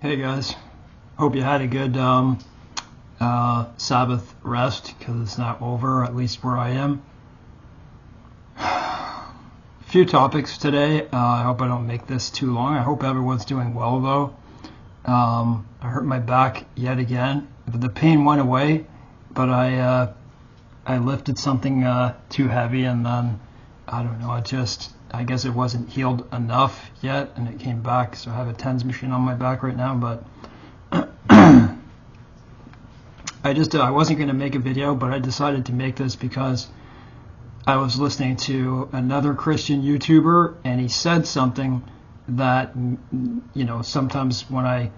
Hey guys, hope you had a good Sabbath rest because it's not over, at least where I am. A few topics today. I hope I don't make this too long. I hope everyone's doing well though. I hurt my back yet again. The pain went away, but I lifted something too heavy and then I don't know. I guess it wasn't healed enough yet, and it came back. So I have a TENS machine on my back right now, but I wasn't going to make a video, but I decided to make this because I was listening to another Christian YouTuber, and he said something that, sometimes when I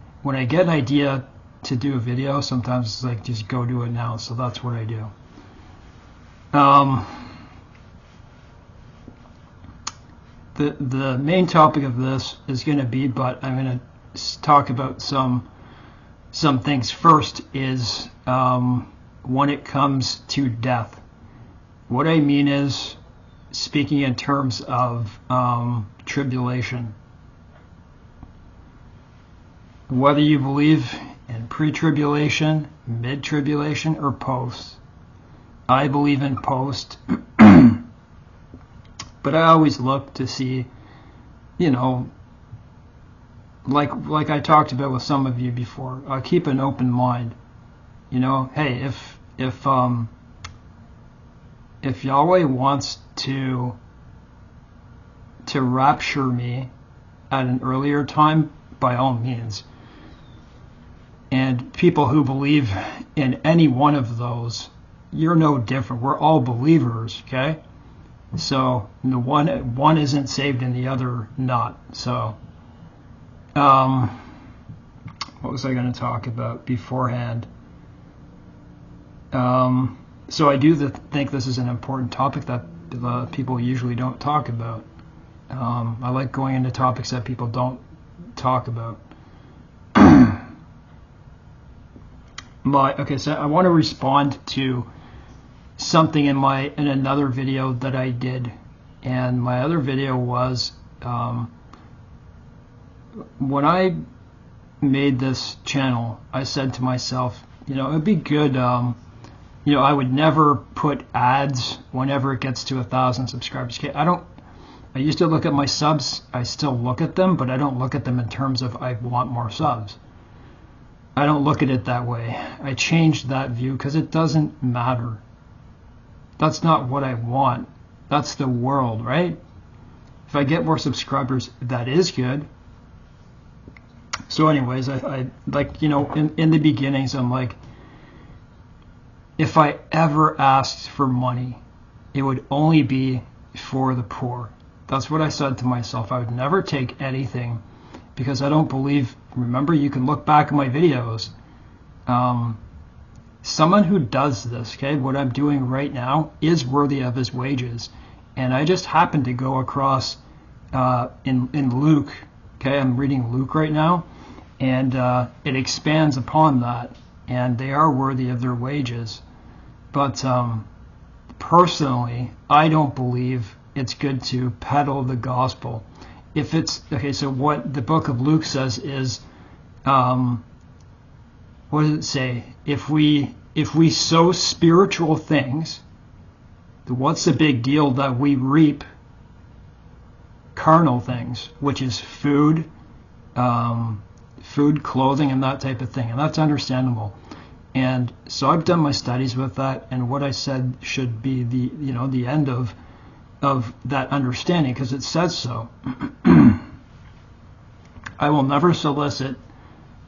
get an idea to do a video, sometimes it's like just go do it now. So that's what I do. The main topic of this is going to be, but I'm going to talk about some things. First is when it comes to death. What I mean is speaking in terms of tribulation. Whether you believe in pre-tribulation, mid-tribulation, or post. I believe in post. But I always look to see, like I talked about with some of you before, keep an open mind. Hey, if Yahweh wants to rapture me at an earlier time, by all means. And people who believe in any one of those, you're no different. We're all believers, okay? So the one isn't saved and the other not. So what was I going to talk about beforehand? So I do think this is an important topic that people usually don't talk about. I like going into topics that people don't talk about. So I want to respond to something in another video that I did, and my other video was when I made this channel, I said to myself, it'd be good, I would never put ads whenever it gets to 1,000 subscribers. Okay, I used to look at my subs, I still look at them, but I don't look at them in terms of I want more subs. I don't look at it that way. I changed that view because it doesn't matter. That's not what I want. That's the world, right? If I get more subscribers, that is good. So anyways, I like, in the beginnings, I'm like, if I ever asked for money, it would only be for the poor. That's what I said to myself. I would never take anything because I don't believe, remember, you can look back at my videos. Someone who does this, okay, what I'm doing right now is worthy of his wages. And I just happened to go across in Luke, okay, I'm reading Luke right now, and it expands upon that, and they are worthy of their wages. But personally, I don't believe it's good to peddle the gospel. If it's, okay, so what the book of Luke says is, what does it say? If we sow spiritual things, what's the big deal that we reap carnal things, which is food, clothing, and that type of thing, and that's understandable. And so I've done my studies with that, and what I said should be the end of that understanding, because it says so. I will never solicit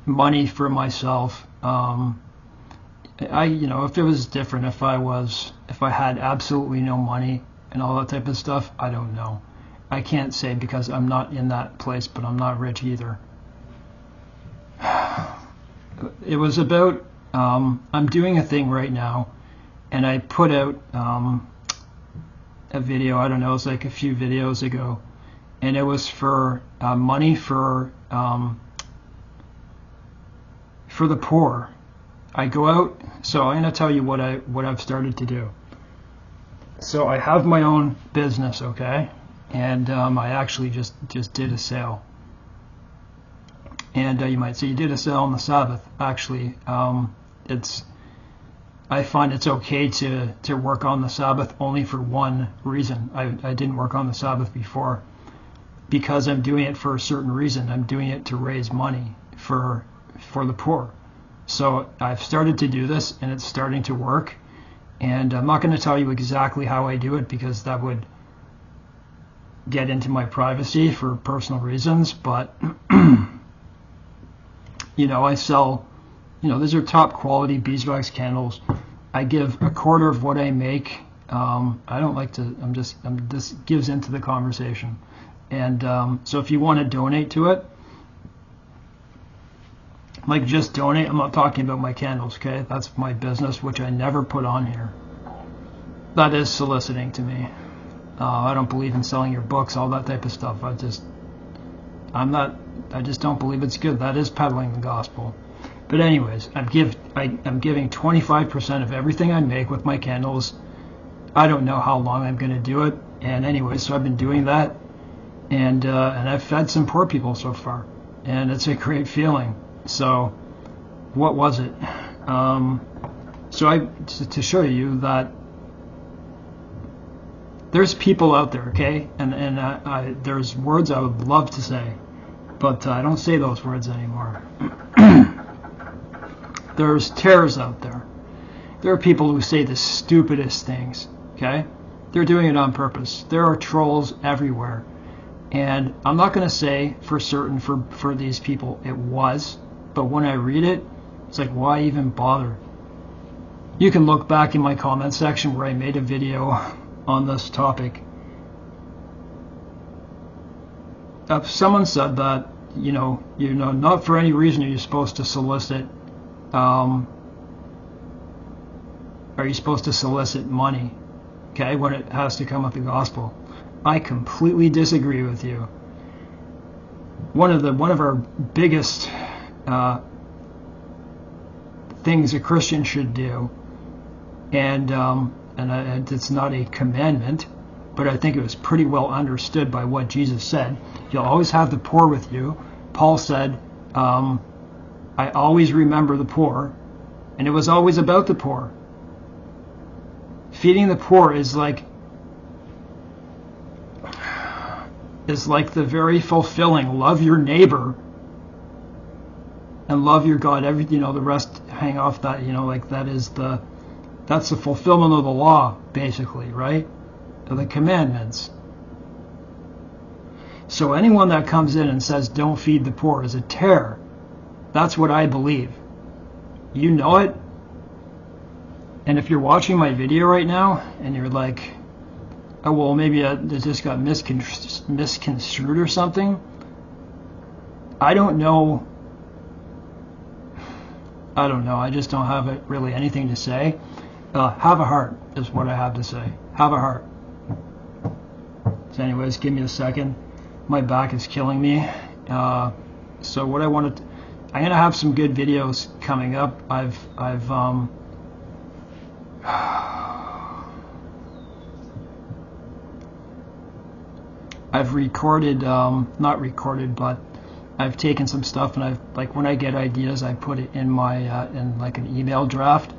money for myself. If it was different, if I had absolutely no money and all that type of stuff, I don't know. I can't say because I'm not in that place, but I'm not rich either. It was about, I'm doing a thing right now, and I put out a video, I don't know, it was like a few videos ago, and it was for money for the poor. I go out, so I'm going to tell you what I've started to do. So I have my own business, okay, and I actually just did a sale, And you might say, you did a sale on the Sabbath. Actually, I find it's okay to work on the Sabbath only for one reason. I didn't work on the Sabbath before because I'm doing it for a certain reason. I'm doing it to raise money for the poor. So I've started to do this, and it's starting to work. And I'm not going to tell you exactly how I do it because that would get into my privacy for personal reasons. But, I sell, these are top quality beeswax candles. I give a quarter of what I make. I don't like to, this gives into the conversation. And so if you want to donate to it, like just donate. I'm not talking about my candles, okay? That's my business, which I never put on here. That is soliciting to me. I don't believe in selling your books, all that type of stuff. I just don't believe it's good. That is peddling the gospel. But anyways, I'm giving 25% of everything I make with my candles. I don't know how long I'm going to do it. And anyways, so I've been doing that. And I've fed some poor people so far. And it's a great feeling. So, what was it? To show you that there's people out there, okay? And there's words I would love to say, but I don't say those words anymore. There's terrors out there. There are people who say the stupidest things, okay? They're doing it on purpose. There are trolls everywhere. And I'm not going to say for certain for these people it was, but when I read it, it's like, why even bother? You can look back in my comment section where I made a video on this topic. If someone said that, not for any reason are you supposed to solicit, are you supposed to solicit money, okay, when it has to come with the gospel. I completely disagree with you. One of our biggest things a Christian should do, and it's not a commandment, but I think it was pretty well understood by what Jesus said. You'll always have the poor with you. Paul said, I always remember the poor, and it was always about the poor. Feeding the poor is like the very fulfilling, love your neighbor and love your God. The rest hang off that, that's the fulfillment of the law, basically, right? Of the commandments. So anyone that comes in and says don't feed the poor is a terror. That's what I believe. You know it. And if you're watching my video right now and you're like, oh, well, maybe it just got misconstrued or something. I don't know. I just don't have really anything to say. Have a heart is what I have to say. Have a heart. So anyways, give me a second. My back is killing me. So what I'm going to have some good videos coming up. I've recorded, not recorded, but I've taken some stuff and when I get ideas, I put it in my, in like an email draft,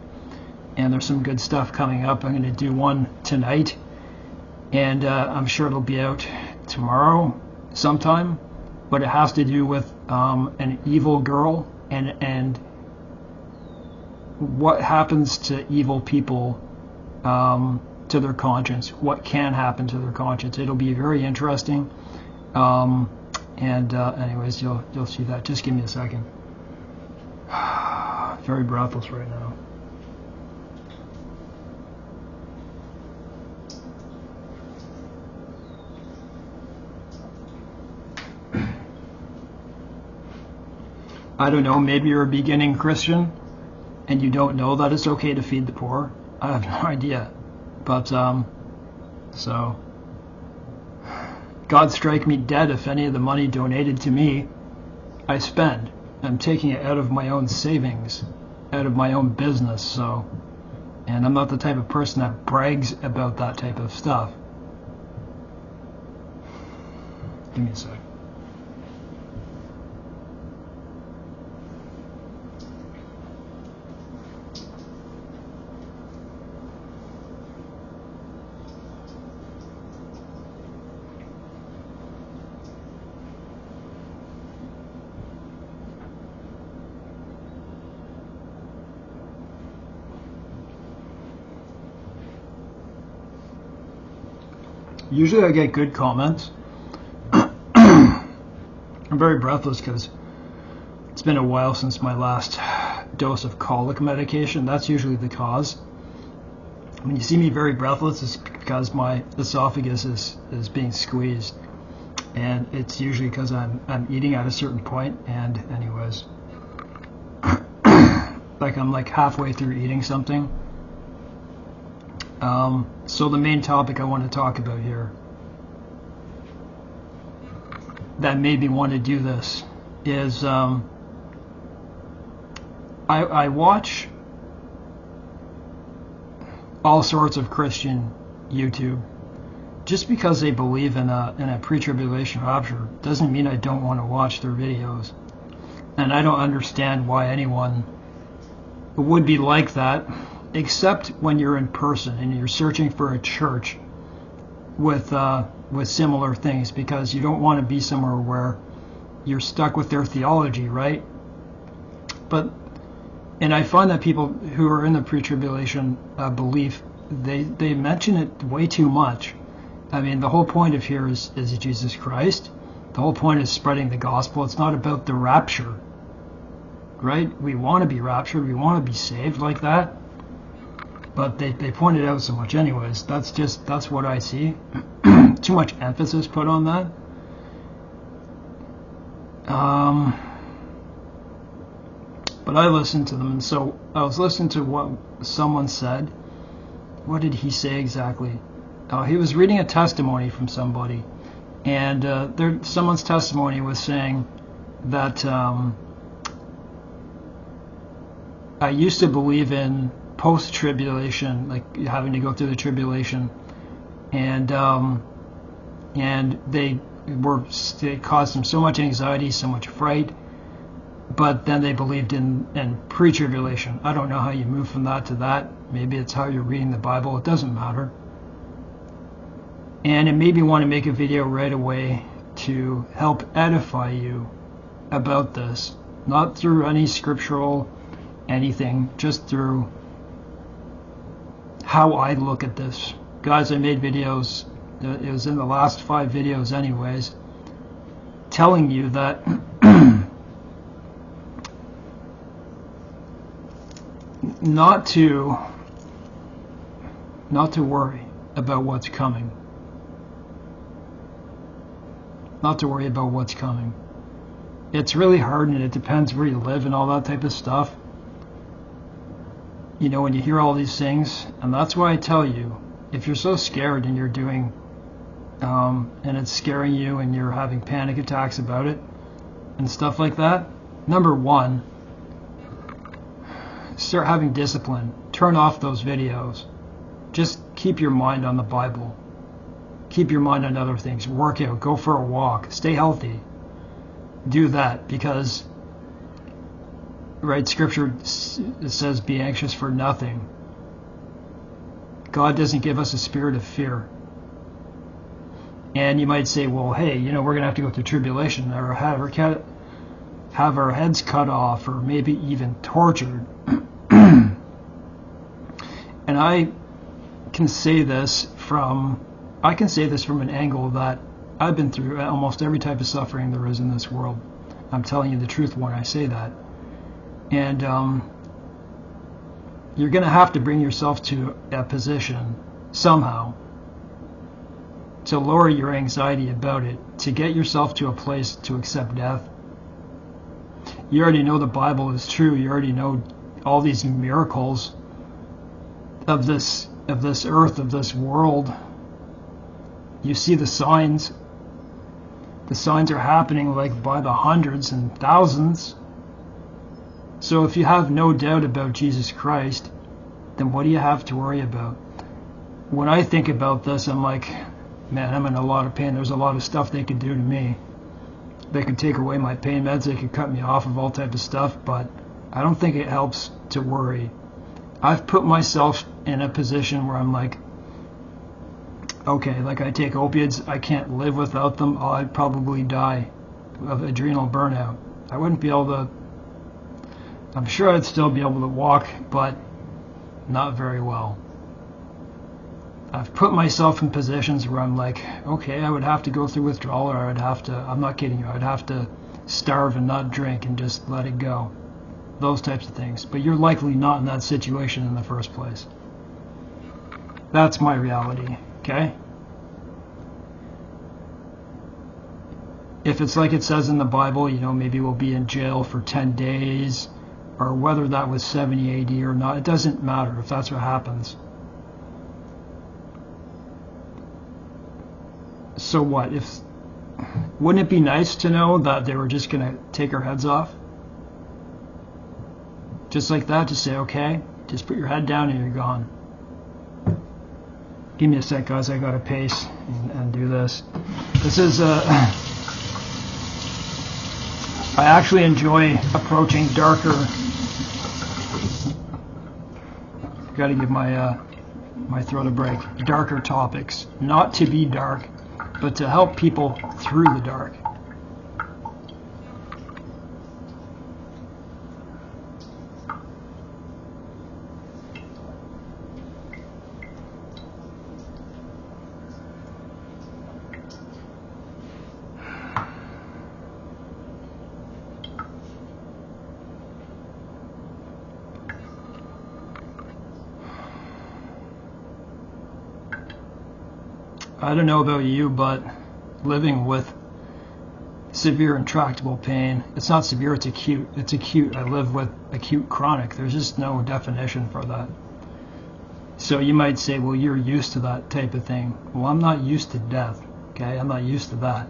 and there's some good stuff coming up. I'm going to do one tonight, and I'm sure it'll be out tomorrow sometime, but it has to do with an evil girl and what happens to evil people, to their conscience, what can happen to their conscience. It'll be very interesting. Anyways, you'll see that. Just give me a second. Very breathless right now. I don't know, maybe you're a beginning Christian and you don't know that it's okay to feed the poor. I have no idea. But, so, God strike me dead if any of the money donated to me I spend. I'm taking it out of my own savings, out of my own business, so, and I'm not the type of person that brags about that type of stuff. Give me a sec. Usually I get good comments. I'm very breathless because it's been a while since my last dose of colic medication. That's usually the cause. When you see me very breathless, it's because my esophagus is being squeezed. And it's usually because I'm eating at a certain point, and anyways, like I'm like halfway through eating something. So the main topic I want to talk about here that made me want to do this is I watch all sorts of Christian YouTube. Just because they believe in a pre-tribulation rapture doesn't mean I don't want to watch their videos. And I don't understand why anyone would be like that, except when you're in person and you're searching for a church with similar things, because you don't want to be somewhere where you're stuck with their theology, right? And I find that people who are in the pre-tribulation belief, they mention it way too much. I mean, the whole point of here is Jesus Christ. The whole point is spreading the gospel. It's not about the rapture, right? We want to be raptured. We want to be saved like that. But they point it out so much anyways. That's what I see. Too much emphasis put on that. But I listened to them, and so I was listening to what someone said. What did he say exactly? He was reading a testimony from somebody, and someone's testimony was saying that I used to believe in post-tribulation, like having to go through the tribulation, and they caused them so much anxiety, so much fright. But then they believed in pre-tribulation. I don't know how you move from that to that. Maybe it's how you're reading the Bible. It doesn't matter. And it made me want to make a video right away to help edify you about this. Not through any scriptural anything, just through how I look at this. Guys, I made videos, it was in the last 5 videos anyways, telling you that not to worry about what's coming. Not to worry about what's coming. It's really hard, and it depends where you live and all that type of stuff. You know, when you hear all these things, and that's why I tell you, if you're so scared and you're doing, and it's scaring you and you're having panic attacks about it and stuff like that, number one, start having discipline. Turn off those videos. Just keep your mind on the Bible. Keep your mind on other things. Work out. Go for a walk. Stay healthy. Do that, because, right, Scripture says be anxious for nothing. God doesn't give us a spirit of fear. And you might say, well, hey, you know, we're going to have to go through tribulation, or have our heads cut off, or maybe even tortured. And I can say this from an angle that I've been through almost every type of suffering there is in this world. I'm telling you the truth when I say that. And you're going to have to bring yourself to a position somehow to lower your anxiety about it, to get yourself to a place to accept death. You already know the Bible is true. You already know all these miracles of this earth, of this world. You see the signs. The signs are happening like by the hundreds and thousands. So if you have no doubt about Jesus Christ, then what do you have to worry about? When I think about this, I'm like, man, I'm in a lot of pain. There's a lot of stuff they could do to me. They could take away my pain meds. They could cut me off of all types of stuff, but I don't think it helps to worry. I've put myself in a position where I'm like, okay, like I take opiates, I can't live without them. I'd probably die of adrenal burnout. I wouldn't be able to, I'm sure I'd still be able to walk, but not very well. I've put myself in positions where I'm like, okay, I would have to go through withdrawal, or I'm not kidding you, I'd have to starve and not drink and just let it go. Those types of things. But you're likely not in that situation in the first place. That's my reality, okay? If it's like it says in the Bible, maybe we'll be in jail for 10 days, or whether that was 70 AD or not, it doesn't matter if that's what happens. So what? Wouldn't it be nice to know that they were just going to take our heads off? Just like that, just say, okay, just put your head down and you're gone. Give me a sec, guys, I got to pace and do this. This is I actually enjoy approaching darker. Got to give my throat a break. Darker topics, not to be dark, but to help people through the dark. I don't know about you, but living with severe intractable pain, it's not severe, it's acute. It's acute. I live with acute chronic. There's just no definition for that. So you might say, well, you're used to that type of thing. Well, I'm not used to death, okay? I'm not used to that.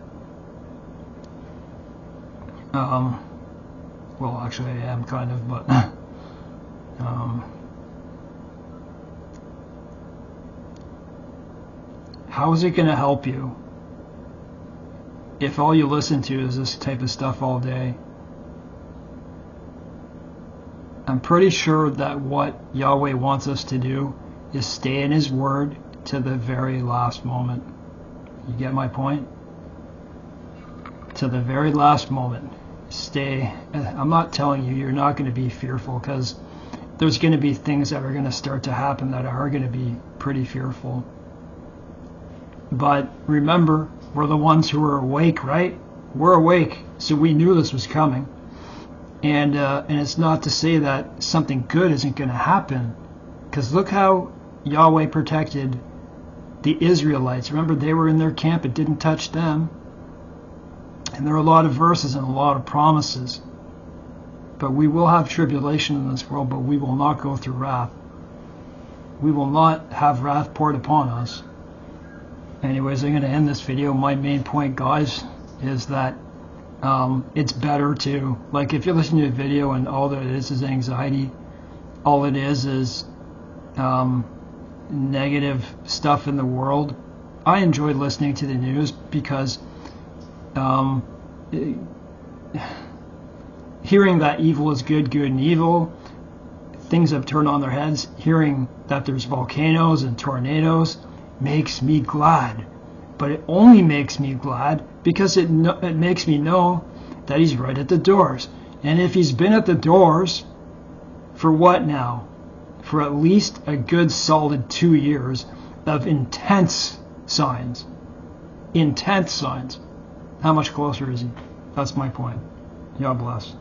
Well, actually I am kind of, but how is it going to help you if all you listen to is this type of stuff all day? I'm pretty sure that what Yahweh wants us to do is stay in His Word to the very last moment. You get my point? To the very last moment. Stay. I'm not telling you you're not going to be fearful, because there's going to be things that are going to start to happen that are going to be pretty fearful. But remember, we're the ones who are awake, right? We're awake, so we knew this was coming. And it's not to say that something good isn't going to happen, because look how Yahweh protected the Israelites. Remember, they were in their camp, it didn't touch them. And there are a lot of verses and a lot of promises. But we will have tribulation in this world, but we will not go through wrath. We will not have wrath poured upon us. Anyways, I'm going to end this video. My main point, guys, is that it's better to, like, if you're listening to a video and all that it is anxiety, all it is negative stuff in the world. I enjoy listening to the news because hearing that evil is good, good and evil, things have turned on their heads, hearing that there's volcanoes and tornadoes makes me glad. But it only makes me glad because it makes me know that He's right at the doors. And if He's been at the doors for what now? For at least a good solid 2 years of intense signs. Intense signs. How much closer is He? That's my point. God bless.